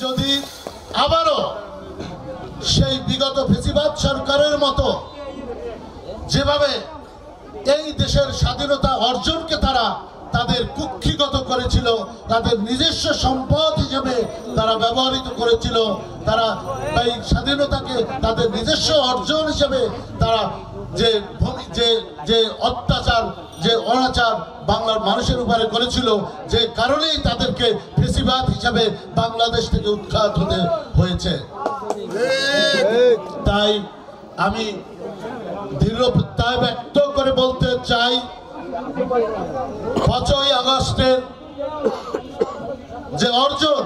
যদি আবারও সেই বিগত ফেসিবাদ সরকারের মতো যেভাবে এই দেশের স্বাধীনতা অর্জনকে তারা তাদের কুক্ষিগত করেছিল, তাদের নিজস্ব সম্পদ হিসেবে তারা ব্যবহৃত করেছিল, তারা এই স্বাধীনতাকে তাদের নিজস্ব অর্জন হিসেবে তারা যে যে অত্যাচার, যে অনাচার বাংলার মানুষের উপরে করেছিল, যে কারণেই তাদেরকে ফেসিবাদ হিসাবে বাংলাদেশ থেকে উৎখাত হতে হয়েছে। তাই আমি দৃঢ় প্রত্যয় ব্যক্ত করে বলতে চাই, 5ই আগস্টের যে অর্জন,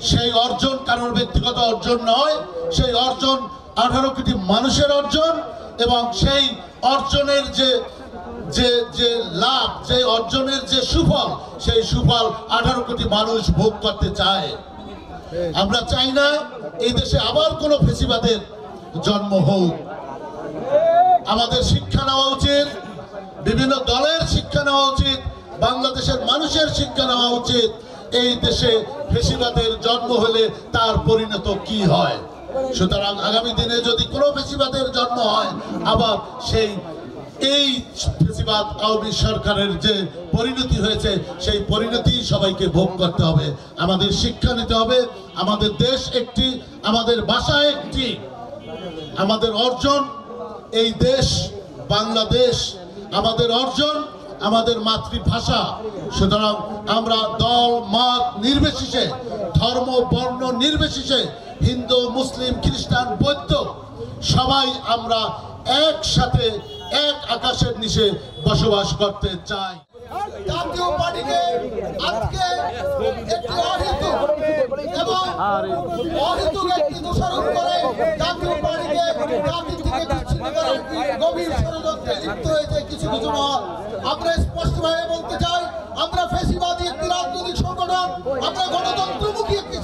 সেই অর্জন কারোর ব্যক্তিগত অর্জন নয়, সেই অর্জন 18 কোটি মানুষের অর্জন, এবং সেই অর্জনের যে লাভ, যে অর্জনের যে সুফল, সেই সুফল 18 কোটি মানুষ ভোগ করতে চায়। আমরা চাই না এই দেশে আবার কোনো ফেসিবাদের জন্ম হোক। আমাদের শিক্ষা নেওয়া উচিত, বিভিন্ন দলের শিক্ষা নেওয়া উচিত, বাংলাদেশের মানুষের শিক্ষা নেওয়া উচিত, এই দেশে ফেসিবাদের জন্ম হলে তার পরিণত কি হয়। সুতরাং আগামী দিনে যদি কোনো ফেসিবাদের জন্ম হয়, আবার এই ফেসিবাদ আওয়ামী সরকারের যে পরিণতি হয়েছে, সেই পরিণতি সবাইকে ভোগ করতে হবে। আমাদের শিক্ষা নিতে হবে। আমাদের দেশ একটি, আমাদের ভাষা একটি, আমাদের অর্জন এই দেশ বাংলাদেশ, আমাদের অর্জন আমাদের মাতৃভাষা। সুতরাং আমরা দল মত নির্বিশেষে, ধর্ম বর্ণ নির্বিশেষে, হিন্দু মুসলিম খ্রিস্টান বৌদ্ধ সবাই আমরা একসাথে এক আকাশের নিচে বসবাস করতে চাই। জাতীয় পার্টিকে আজকে একটি অহেতুক এবং অহেতুক একটি দোষারোপ করে জাতীয় পার্টিকে জাতি থেকে বিচ্ছিন্ন করার গভীর ষড়যন্ত্রে লিপ্ত হয়েছে কিছু কিছু মহল। আমরা স্পষ্টভাবে বলতে চাই, আমরা ফ্যাসিবাদী একটি রাজনৈতিক সংগঠন, আমরা গণতন্ত্রমুখী একটি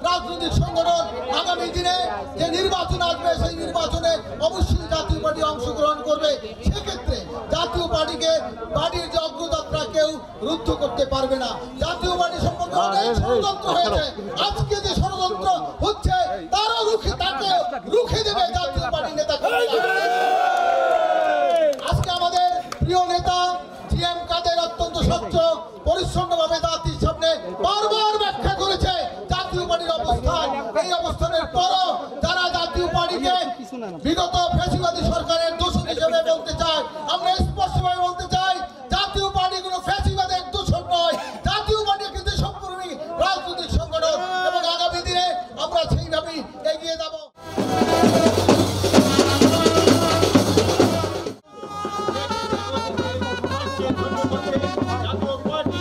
রাজনৈতিক সংগঠন। আগামী দিনে যে নির্বাচন আসবে, সেই নির্বাচনে অবশ্যই জাতীয় পার্টি অংশগ্রহণ করবে। সেক্ষেত্রে জাতীয় পার্টির যে অগ্রযাত্রা কেউ রুদ্ধ করতে পারবে না। জাতীয় পার্টি সম্পর্কে অনেক ষড়যন্ত্র হয়েছে, আজকে যে ষড়যন্ত্র হচ্ছে তাকে রুখে দেবে জাতীয় পার্টির নেতা। আজকে আমাদের প্রিয় নেতা জিএম কাদের অত্যন্ত স্বচ্ছ পরিচ্ছন্নভাবে জাতির সামনে বারবার ব্যাখ্যা করেছে জাতীয় পার্টির অবস্থান। এই অবস্থানের পরও যারা জাতীয় পার্টিকে বিগত ফ্যাসিবাদী সরকারের দোষী হিসেবে বলতে চায়, আমরা স্পষ্টভাবে বলতে চাই, জাতীয় পার্টি কোনো ফ্যাসিবাদের দোষক নয়। জাতীয় পার্টি একটি দেশপ্রেমী রাজনৈতিক সংগঠন এবং আগামী দিনে আমরা সেইভাবেই এগিয়ে যাব। জাতীয় পার্টি